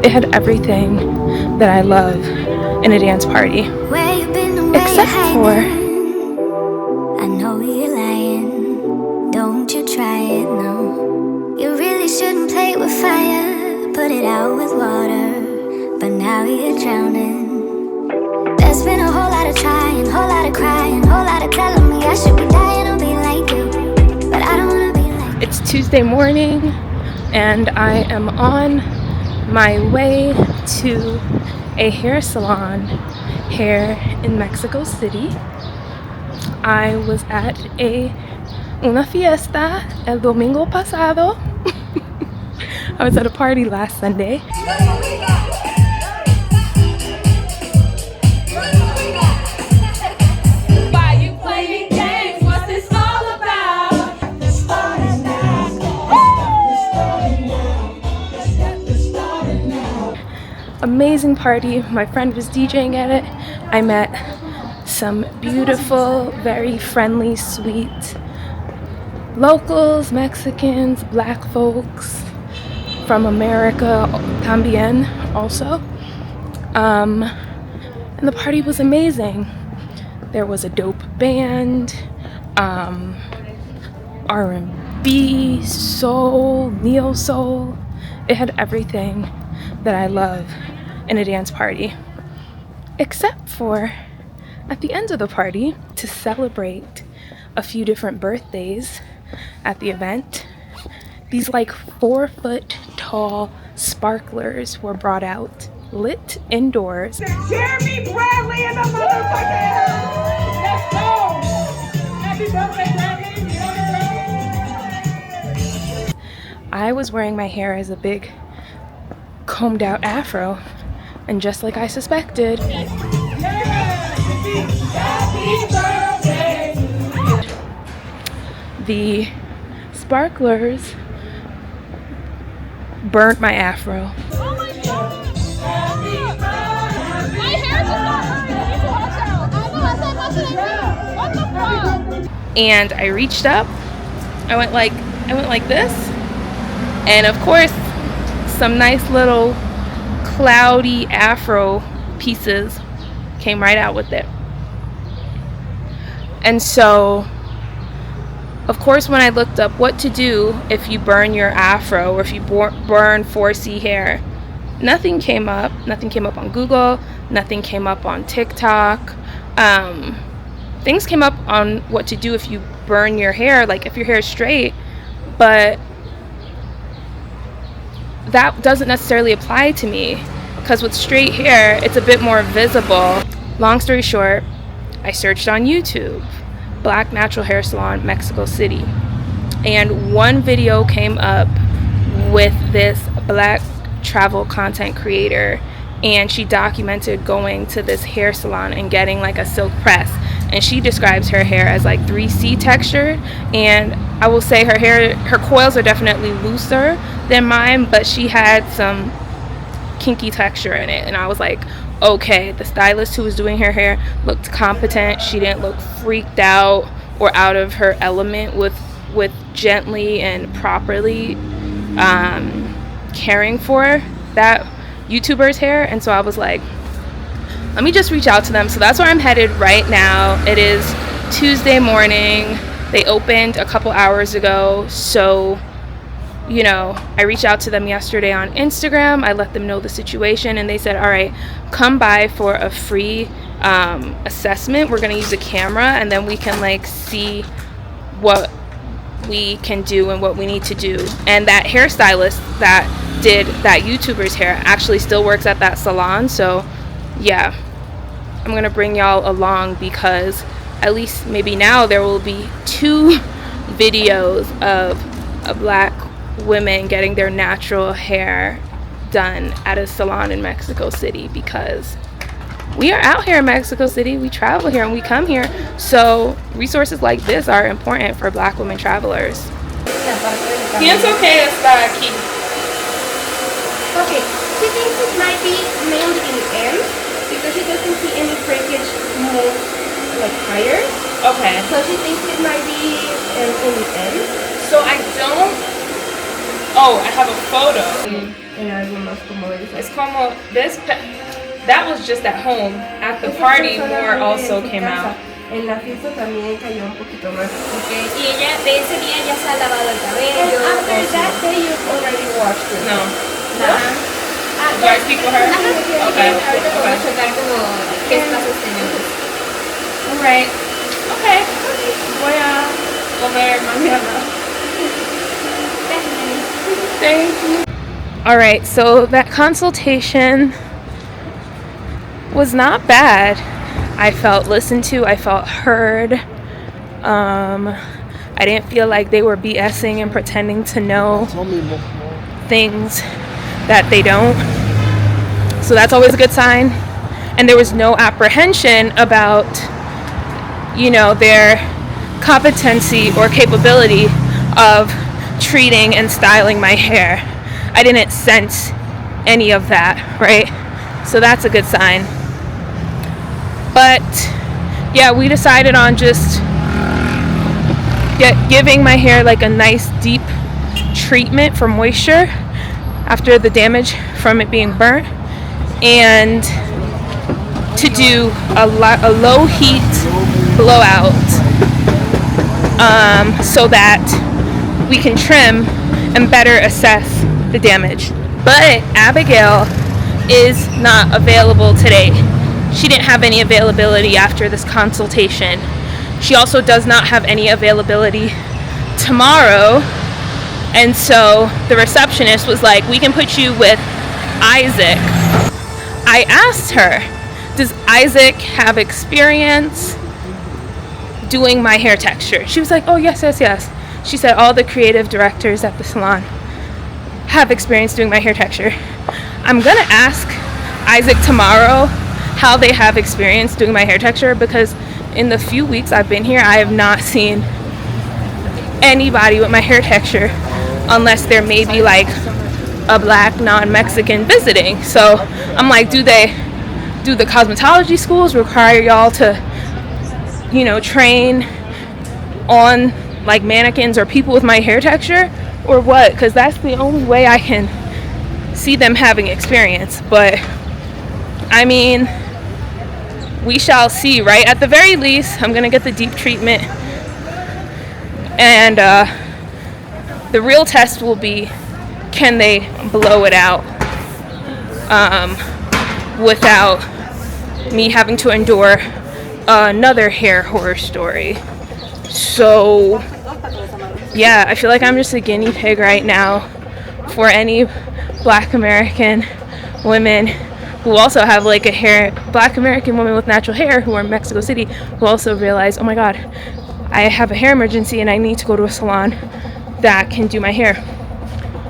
It had everything that I love in a dance party, except for I know you're lying. Don't you try it, no. You really shouldn't play with fire. Put it out with water, but now you're drowning. There's been a whole lot of trying, whole lot of crying, whole lot of telling me I should be dying to be like you, but I don't wanna be like you. it's Tuesday morning and I am on my way to a hair salon here in Mexico City. I was at una fiesta el domingo pasado. I was at a party last Sunday. Amazing party. My friend was DJing at it. I met some beautiful, very friendly, sweet locals, Mexicans, black folks from America también also. And the party was amazing. There was a dope band, R&B, soul, neo soul. It had everything that I love in a dance party, except for at the end of the party, to celebrate a few different birthdays at the event, these like 4-foot tall sparklers were brought out, lit indoors. Jeremy Bradley in the motherfucking house. Let's go. Happy birthday, Bradley. I was wearing my hair as a big combed out afro, and just like I suspected, the sparklers burnt my afro. Oh my god! My hair just got hurt. You need to watch out. I know, I said, what should I do? What the fuck? And I reached up. I went like this, and of course, some nice little cloudy afro pieces came right out with it. And so, of course, when I looked up what to do if you burn your afro or if you burn 4C hair, nothing came up. Nothing came up on Google. Nothing came up on TikTok. Things came up on what to do if you burn your hair, like if your hair is straight, but that doesn't necessarily apply to me, because with straight hair, it's a bit more visible. Long story short, I searched on YouTube, Black Natural Hair Salon, Mexico City, and one video came up with this black travel content creator, and she documented going to this hair salon and getting like a silk press, and she describes her hair as like 3C textured, and I will say her coils are definitely looser than mine, but she had some kinky texture in it, and I was like, okay, the stylist who was doing her hair looked competent. She didn't look freaked out or out of her element with gently and properly caring for that YouTuber's hair. And so I was like, let me just reach out to them. So that's where I'm headed right now. It is Tuesday morning. They opened a couple hours ago, so you know, I reached out to them yesterday on Instagram. I let them know the situation, and they said, all right, come by for a free assessment. We're going to use a camera, and then we can like see what we can do and what we need to do. And that hairstylist that did that YouTuber's hair actually still works at that salon. So yeah, I'm going to bring y'all along, because at least maybe now there will be 2 videos of a black women getting their natural hair done at a salon in Mexico City, because we are out here in Mexico City, we travel here and we come here, so resources like this are important for black women travelers. Pienso que está aquí. Okay, she thinks it might be nailed in M because she doesn't see any breakage more like higher. Okay. So she thinks it might be in M. So I don't. Oh, I have a photo. en algo más como eso. It's como this. That was just at home. At the party, more also came out. En la fiesta también cayó un poquito más. Okay. Y ella de ese día ya se ha lavado el cabello. After that day, you've already washed it. No. No. Do I speak with her? Okay. Ahorita vamos a Okay. checar como qué espacios tenemos. Alright. Okay. Voy a volver mañana. Thank you. Alright, so that consultation was not bad. I felt listened to, I felt heard. I didn't feel like they were BSing and pretending to know things that they don't. So that's always a good sign. And there was no apprehension about, you know, their competency or capability of treating and styling my hair. I didn't sense any of that, right? So that's a good sign. But yeah, we decided on just giving my hair like a nice deep treatment for moisture after the damage from it being burnt, and to do a low heat blowout so that we can trim and better assess the damage. But Abigail is not available today. She didn't have any availability after this consultation. She also does not have any availability tomorrow. And so the receptionist was like, we can put you with Isaac. I asked her, does Isaac have experience doing my hair texture? She was like, oh, yes. She said all the creative directors at the salon have experience doing my hair texture. I'm gonna ask Isaac tomorrow how they have experience doing my hair texture, because in the few weeks I've been here, I have not seen anybody with my hair texture unless there may be like a black non-Mexican visiting. So I'm like, do the cosmetology schools require y'all to, you know, train on like mannequins or people with my hair texture, or what? Because that's the only way I can see them having experience. But I mean, we shall see, right? At the very least, I'm gonna get the deep treatment, and the real test will be, can they blow it out without me having to endure another hair horror story. So yeah, I feel like I'm just a guinea pig right now for any Black American women who also have like Black American women with natural hair who are in Mexico City, who also realize, oh my God, I have a hair emergency and I need to go to a salon that can do my hair.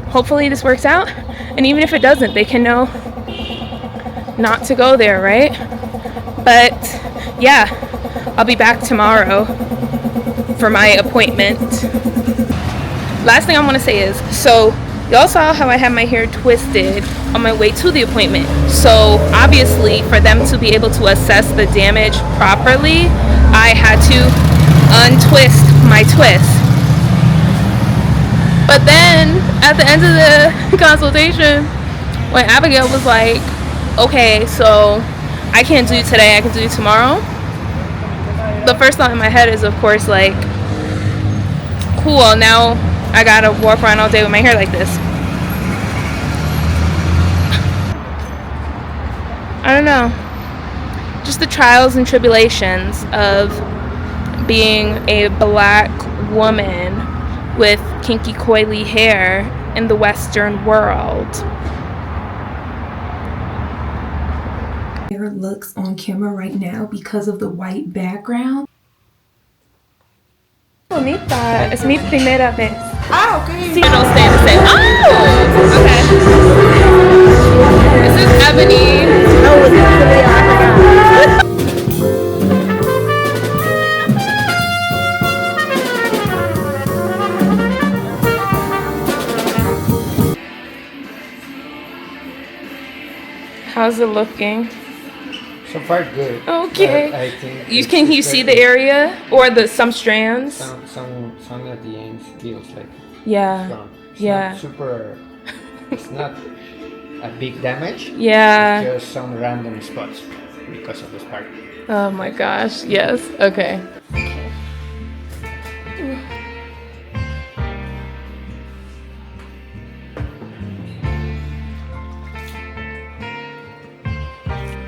Hopefully this works out, and even if it doesn't, they can know not to go there, right? But yeah, I'll be back tomorrow for my appointment. Last thing I want to say is, so y'all saw how I had my hair twisted on my way to the appointment. So obviously, for them to be able to assess the damage properly, I had to untwist my twist. But then at the end of the consultation, when Abigail was like, okay, so I can't do today, I can do tomorrow, the first thought in my head is, of course, like, cool, now I gotta walk around all day with my hair like this. I don't know. Just the trials and tribulations of being a Black woman with kinky coily hair in the Western world. Hair looks on camera right now because of the white background. Bonita, es mi primera vez. Ah, ok. Sí, I don't stand the same. Oh, okay. This is Ebony. Oh, it's really hot. How's it looking? So far, good. Okay. But I think Can you see the area or some strands? Some at the ends feels like Yeah. strong. It's Yeah. not super. It's not a big damage. Yeah. It's just some random spots because of the spark. Oh my gosh. Yes. Okay.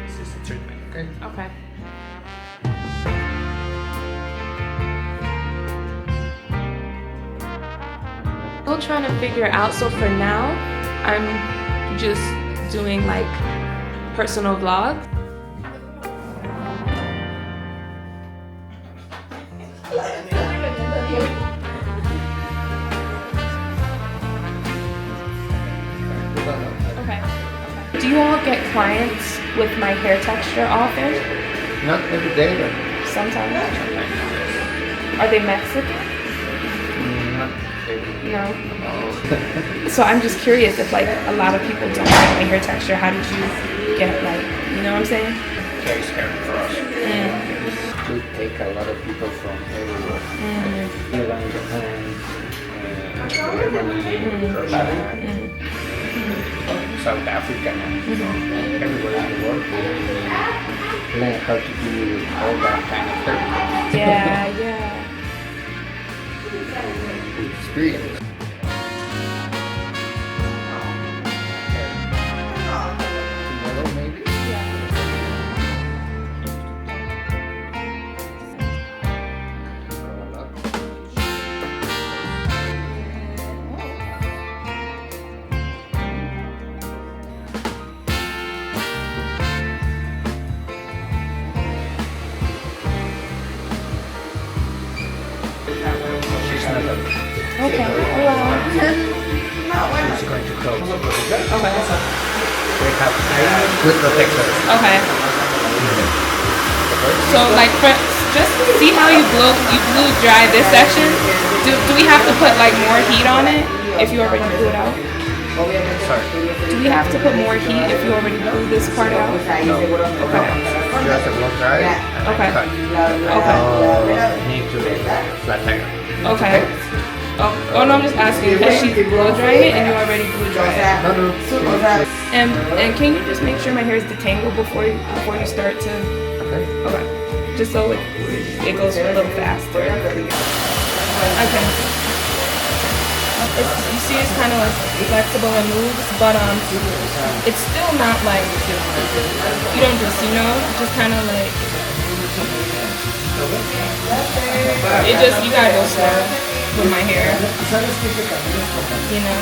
This is the treatment, okay? Okay. Still trying to figure it out. So for now, I'm just doing like personal vlogs. Okay. Do you all get clients with my hair texture often? Not every day, but Sometimes. Are they Mexican? not every No. So I'm just curious if like a lot of people don't like my hair texture. How did you get like, you know what I'm saying? case hair for us. Mm. We take a lot of people from everywhere. Iran, Germany, South Africa, everywhere in the world. Learn how to do all that kind of therapy. Yeah, yeah. Experience. Tomorrow maybe? Roll up. She's not up. Okay. Hello. She's going to close. Okay. We have good protector. Okay. So like for just see how you blew dry this section. Do we have to put like more heat on it if you already blew it out? Sorry. Do we have to put more heat if you already blew this part out? No. Okay. Just a blow dry and Okay. cut. Okay. Need to flat tire. Okay. Oh no, I'm just asking because she blow drying it and you already blew dry it. No. And can you just make sure my hair is detangled before you start to? Okay. Okay. Just so it goes a little faster. Okay. You see, it's kind of like flexible and moves, but it's still not like you don't just just kind of like you gotta go slow with my hair. You know.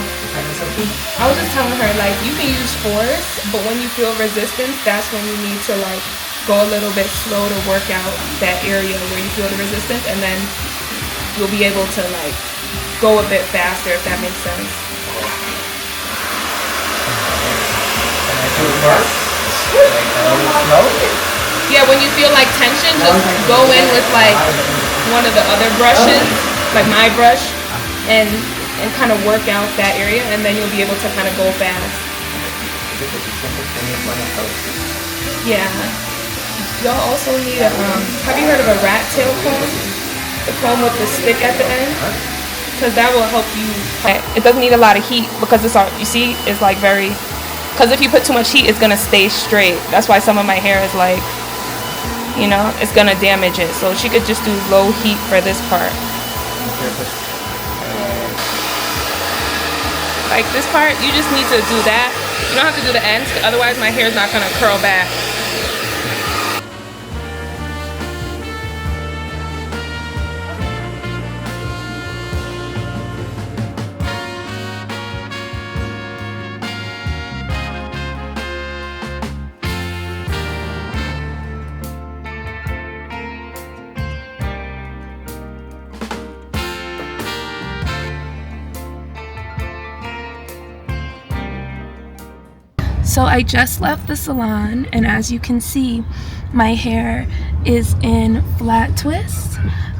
I was just telling her like you can use force, but when you feel resistance, that's when you need to like go a little bit slow to work out that area where you feel the resistance, and then you'll be able to like go a bit faster if that makes sense. Yeah, when you feel like tension, just go in with like one of the other brushes, like my brush, and kind of work out that area, and then you'll be able to kind of go fast. Yeah. Y'all also need a, have you heard of a rat tail comb? The comb with the stick at the end? Because that will help you. It doesn't need a lot of heat because it's all, you see, it's like very, because if you put too much heat, it's going to stay straight. That's why some of my hair is like, you know, it's going to damage it. So she could just do low heat for this part. Like this part, you just need to do that. You don't have to do the ends, otherwise my hair is not going to curl back. So I just left the salon, and as you can see, my hair is in flat twists.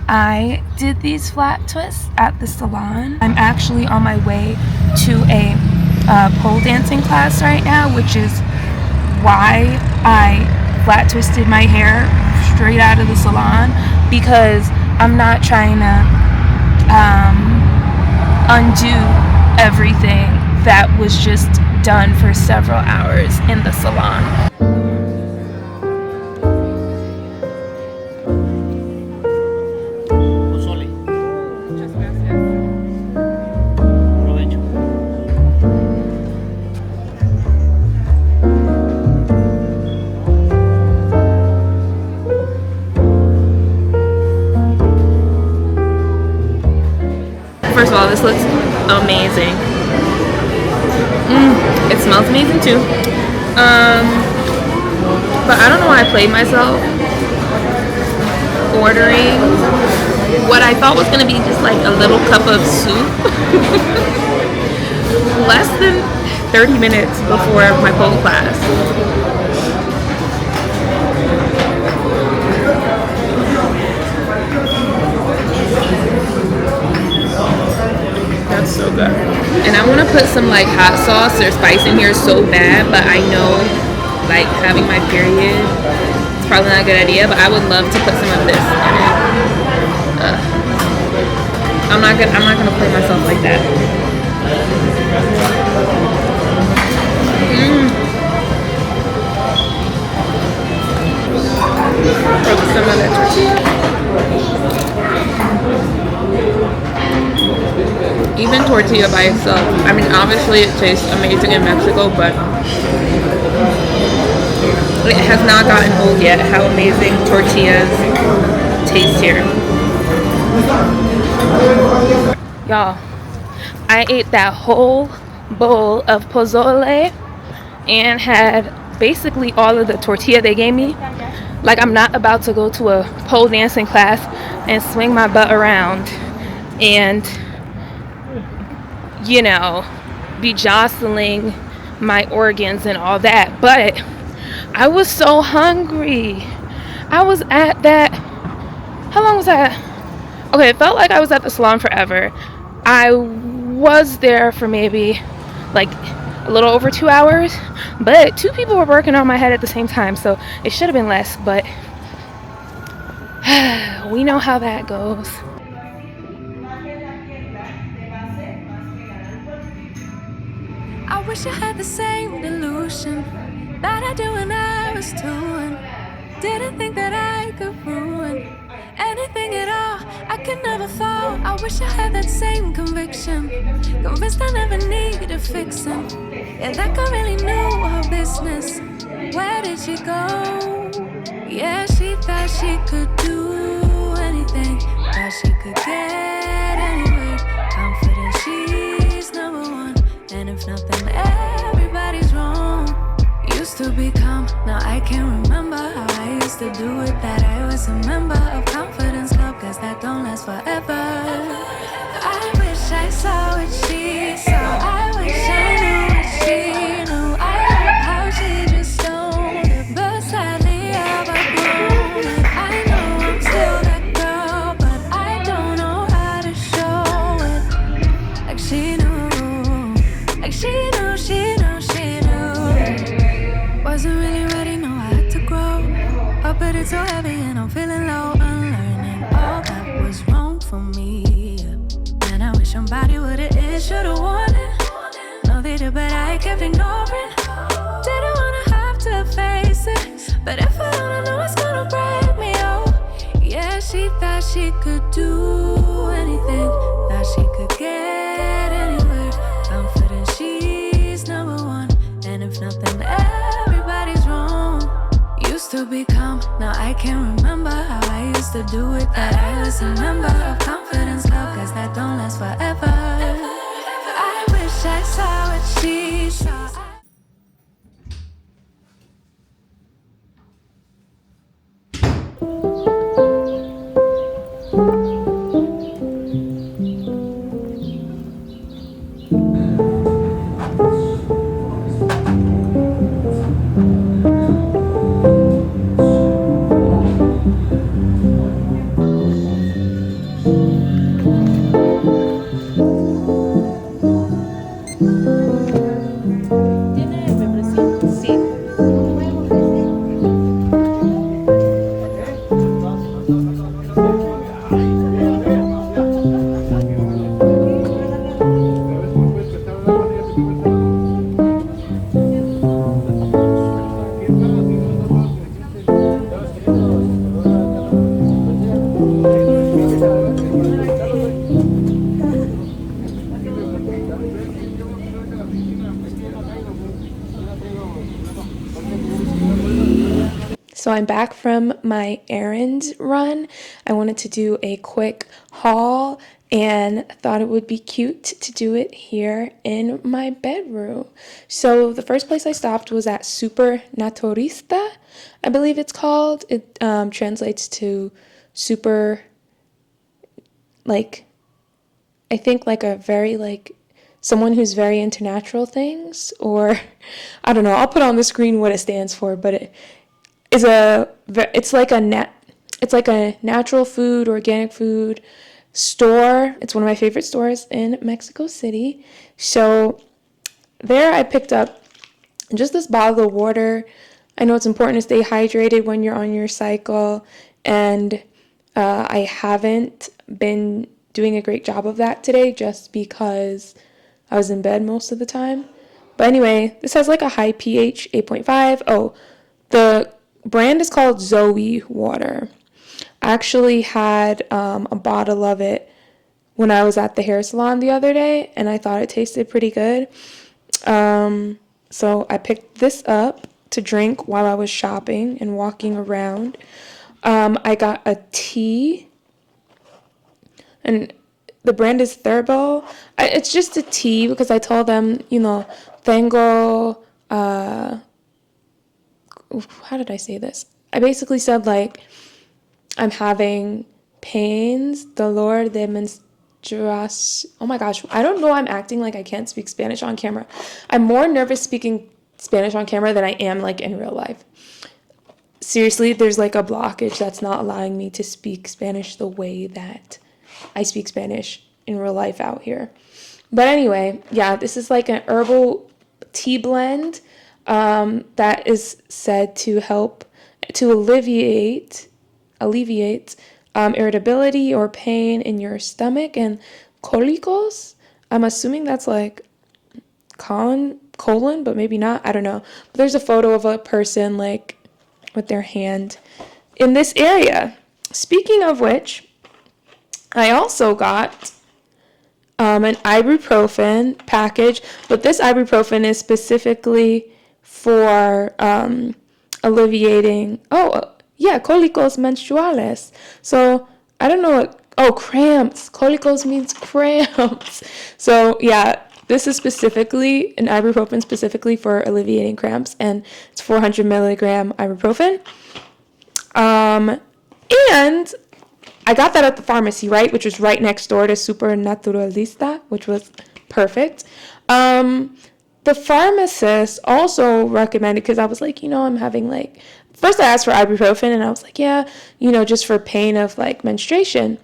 I did these flat twists at the salon. I'm actually on my way to a pole dancing class right now, which is why I flat twisted my hair straight out of the salon, because I'm not trying to undo everything that was just done for several hours in the salon. Pozole. Provecho. First of all, this looks amazing. It smells amazing too. But I don't know why I played myself ordering what I thought was gonna be just like a little cup of soup less than 30 minutes before my pole class. That's so good. And I want to put some like hot sauce or spice in here so bad, but I know like having my period, it's probably not a good idea, but I would love to put some of this in it. I'm not gonna play myself like that. Put some of that tortilla. Even tortilla by itself, I mean, obviously it tastes amazing in Mexico, but it has not gotten old yet how amazing tortillas taste here. Y'all, I ate that whole bowl of pozole and had basically all of the tortilla they gave me. Like, I'm not about to go to a pole dancing class and swing my butt around and, you know, be jostling my organs and all that. But I was so hungry. I was at that, how long was that? Okay, it felt like I was at the salon forever. I was there for maybe like a little over 2 hours, but 2 people were working on my head at the same time, so it should have been less, but we know how that goes. I wish I had the same delusion that I do when I was 2 and didn't think that I could ruin anything at all. I could never fall. I wish I had that same conviction, convinced I never needed fixing. Yeah, that girl really knew her business. Where did she go? Yeah, she thought she could do anything, thought she could get anywhere. Confident she's number one, and if nothing, everybody's wrong. Used to be calm, now I can't remember how I used to do it. That I was a member of Confidence Club, cause that don't last forever. I wish I saw what she saw. I wish I knew what she knew. I love how she just owned it, but sadly I've outgrown it. I know I'm still that girl, but I don't know how to show it. Like she knew, like she knew, she knew, she knew. Wasn't really ready, no, I had to grow up, but it's so heavy and I'm feeling low. Unlearning all that was wrong for me, and I wish somebody would've it, should've warned it. No, they did, but I kept ignoring. Didn't wanna have to face it, but if I don't know it's gonna break me, oh. Yeah, she thought she could do anything, thought she could get anywhere. Confident she's number one, and if nothing, everybody's wrong. Used to be calm, now I can't remember how I used to do it. That I was a member of Confidence Club, cause that don't last forever. I wish I saw what she saw. So I'm back from my errand run. I wanted to do a quick haul and thought it would be cute to do it here in my bedroom. So the first place I stopped was at Super Naturista, I believe it's called. It translates to super, like, I think like a very like someone who's very into natural things, or I don't know. I'll put on the screen what it stands for, but it's like a natural food, organic food store. It's one of my favorite stores in Mexico City. So there I picked up just this bottle of water. I know it's important to stay hydrated when you're on your cycle, and I haven't been doing a great job of that today just because I was in bed most of the time. But anyway, this has like a high pH, 8.5. Oh, the brand is called Zoe water. I actually had a bottle of it when I was at the hair salon the other day, and I thought it tasted pretty good. So I picked this up to drink while I was shopping and walking around. I got a tea, and the brand is Thurbo. It's just a tea because I told them, tengo, how did I say this? I basically said, like, I'm having pains, dolor de menstruación. Oh my gosh, I don't know, I'm acting like I can't speak Spanish on camera. I'm more nervous speaking Spanish on camera than I am, like, in real life. Seriously, there's, like, a blockage that's not allowing me to speak Spanish the way that I speak Spanish in real life out here. But anyway, yeah, this is like an herbal tea blend that is said to help to alleviate irritability or pain in your stomach and cólicos. I'm assuming that's like colon, but maybe not. I don't know. But there's a photo of a person like with their hand in this area. Speaking of which, I also got an ibuprofen package, but this ibuprofen is specifically for alleviating, cólicos menstruales. So I don't know cramps. Cólicos means cramps. So yeah, this is specifically an ibuprofen specifically for alleviating cramps, and it's 400 milligram ibuprofen. And I got that at the pharmacy, right, which was right next door to Super Naturalista, which was perfect. The pharmacist also recommended, because I was like, I'm having like, first I asked for ibuprofen, and I was like, yeah, just for pain of like menstruation.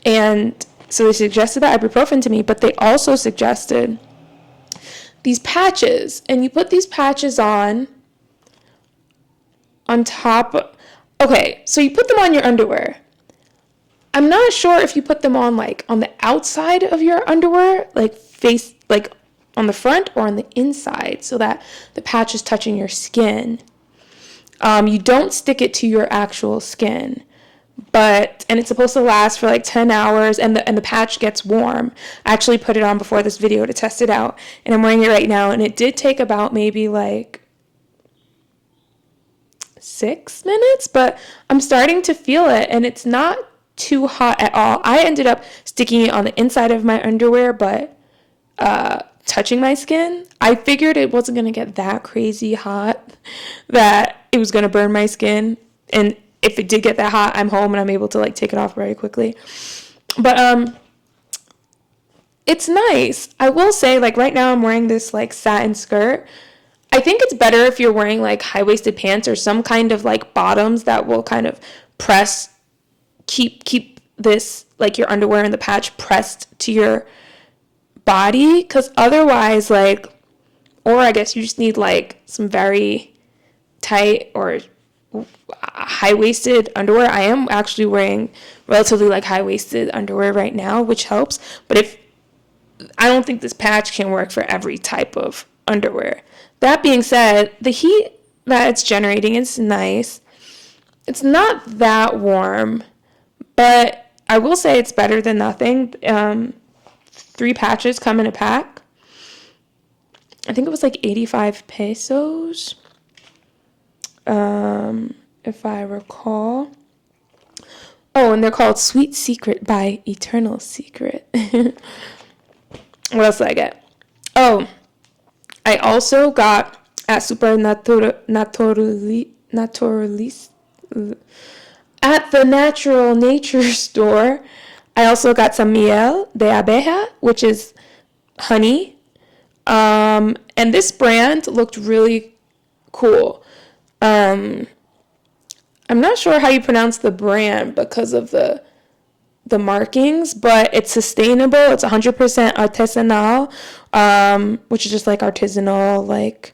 And so they suggested that ibuprofen to me, but they also suggested these patches, and you put these patches on top. Okay, so you put them on your underwear. I'm not sure if you put them on like on the outside of your underwear, like face, like on the front or on the inside, so that the patch is touching your skin. You don't stick it to your actual skin, and it's supposed to last for like 10 hours, and the patch gets warm. I actually put it on before this video to test it out, and I'm wearing it right now, and it did take about maybe like 6 minutes, but I'm starting to feel it, and it's not too hot at all. I ended up sticking it on the inside of my underwear, but touching my skin. I figured it wasn't going to get that crazy hot that it was going to burn my skin, and if it did get that hot, I'm home and I'm able to like take it off very quickly. But it's nice. I will say, like, right now I'm wearing this like satin skirt. I think it's better if you're wearing like high-waisted pants or some kind of like bottoms that will kind of keep this, like, your underwear and the patch pressed to your body, because otherwise, like, or I guess you just need like some very tight or high-waisted underwear. I am actually wearing relatively like high-waisted underwear right now, which helps, but I don't think this patch can work for every type of underwear. That being said, the heat that it's generating is nice. It's not that warm, but I will say it's better than nothing. 3 patches come in a pack. I think it was like 85 pesos. if I recall. Oh, and they're called Sweet Secret by Eternal Secret. What else did I get? Oh, I also got at at the Natural Nature store. I also got some miel de abeja, which is honey. And this brand looked really cool. I'm not sure how you pronounce the brand because of the markings, but it's sustainable. It's 100% artisanal, which is just like artisanal, like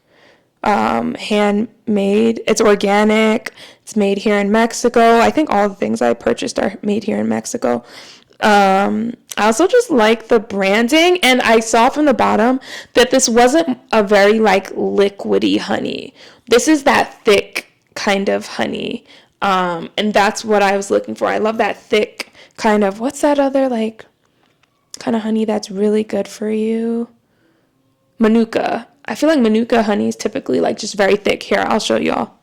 handmade. It's organic. It's made here in Mexico. I think all the things I purchased are made here in Mexico. I also just like the branding, and I saw from the bottom that this wasn't a very like liquidy honey. This is that thick kind of honey, and that's what I was looking for. I love that thick kind of, what's that other like kind of honey that's really good for you? Manuka. I feel like Manuka honey is typically like just very thick. Here, I'll show y'all.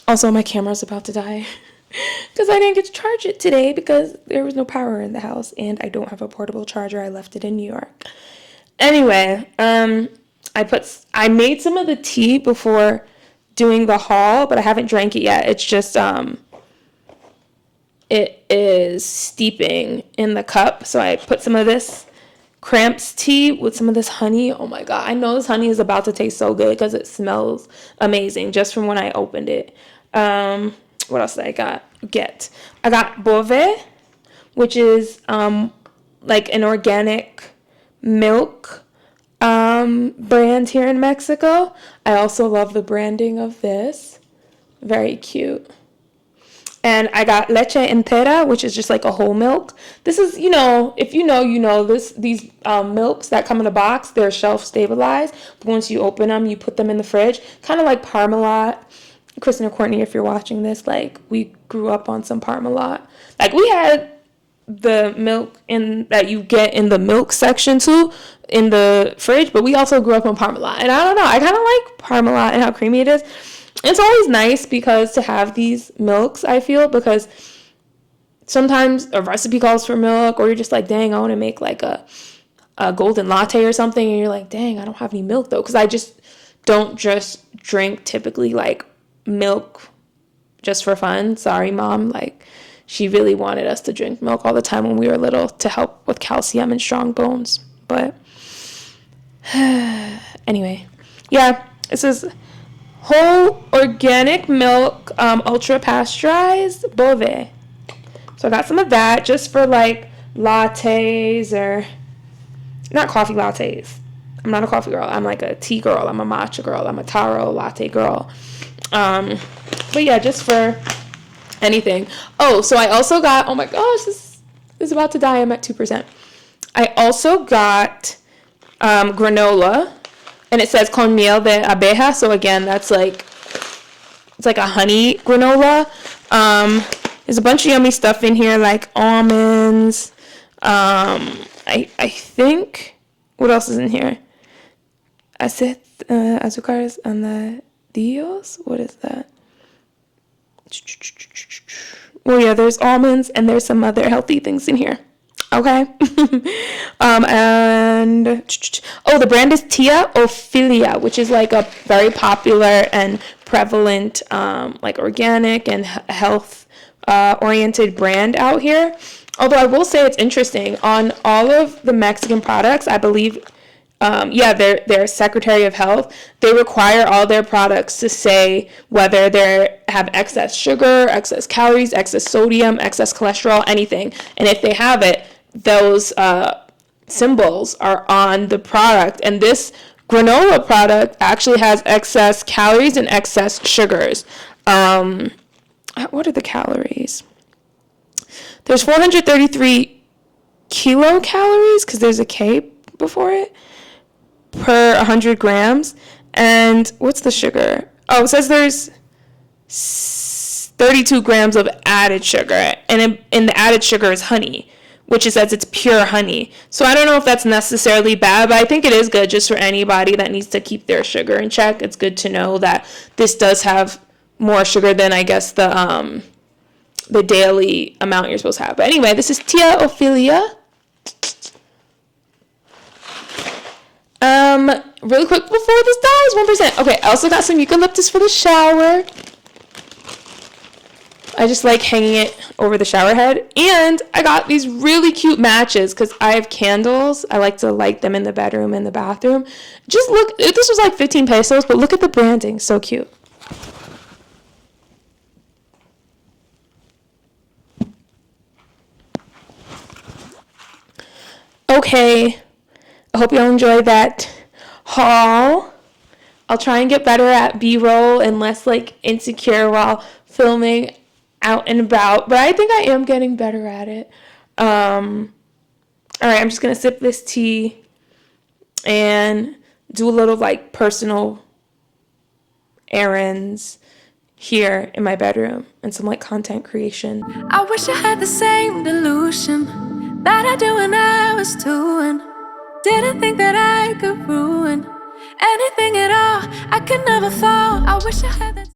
Also, my camera's about to die because I didn't get to charge it today because there was no power in the house and I don't have a portable charger. I left it in New York. Anyway, I made some of the tea before doing the haul, but I haven't drank it yet. It's just it is steeping in the cup, so I put some of this cramps tea with some of this honey. Oh my god, I know this honey is about to taste so good because it smells amazing just from when I opened it. What else did I get? I got Bove, which is like an organic milk brand here in Mexico. I also love the branding of this. Very cute. And I got leche entera, which is just like a whole milk. This is, if you know, these milks that come in a box, they're shelf stabilized. But once you open them, you put them in the fridge. Kind of like Parmalat. Kristen or Courtney, if you're watching this, like, we grew up on some Parmalat. Like, we had the milk that you get in the milk section too in the fridge, but we also grew up on Parmalat. And I don't know, I kind of like Parmalat and how creamy it is. It's always nice because to have these milks, I feel, because sometimes a recipe calls for milk, or you're just like, dang, I want to make like a golden latte or something, and you're like, dang, I don't have any milk though, because I just don't just drink typically like milk just for fun. Sorry, Mom. Like, she really wanted us to drink milk all the time when we were little to help with calcium and strong bones. But anyway, yeah, this is whole organic milk, ultra pasteurized Bove. So I got some of that just for like lattes, or not coffee lattes. I'm not a coffee girl. I'm like a tea girl. I'm a matcha girl. I'm a taro latte girl. But yeah, just for anything. Oh, so I also got, oh my gosh, this is about to die. I'm at 2%. I also got granola, and it says con miel de abeja. So again, that's like, it's like a honey granola. There's a bunch of yummy stuff in here, like almonds. I think, what else is in here? Azúcares añadidos? What is that? Well, yeah, there's almonds and there's some other healthy things in here. Okay. And the brand is Tia Ophelia, which is like a very popular and prevalent like organic and health oriented brand out here. Although I will say it's interesting, on all of the Mexican products, I believe their Secretary of Health, they require all their products to say whether they have excess sugar, excess calories, excess sodium, excess cholesterol, anything. And if they have it, those symbols are on the product. And this granola product actually has excess calories and excess sugars. What are the calories? There's 433 kilocalories, because there's a K before it, per 100 grams. And what's the sugar? Oh, it says there's 32 grams of added sugar, and the added sugar is honey, which is says it's pure honey. So I don't know if that's necessarily bad, but I think it is good just for anybody that needs to keep their sugar in check. It's good to know that this does have more sugar than, I guess, the daily amount you're supposed to have. But anyway, this is Tia Ophelia. Really quick before this dies, 1%. Okay, I also got some eucalyptus for the shower. I just like hanging it over the shower head. And I got these really cute matches because I have candles. I like to light them in the bedroom and the bathroom. Just look, this was like 15 pesos, but look at the branding. So cute. Okay, I hope y'all enjoyed that haul. I'll try and get better at B-roll and less like insecure while filming out and about, but I think I am getting better at it. All right, I'm just gonna sip this tea and do a little like personal errands here in my bedroom and some like content creation. I wish I had the same delusion that I do when I was 2 and didn't think that I could ruin anything at all. I could never fall. I wish I had that.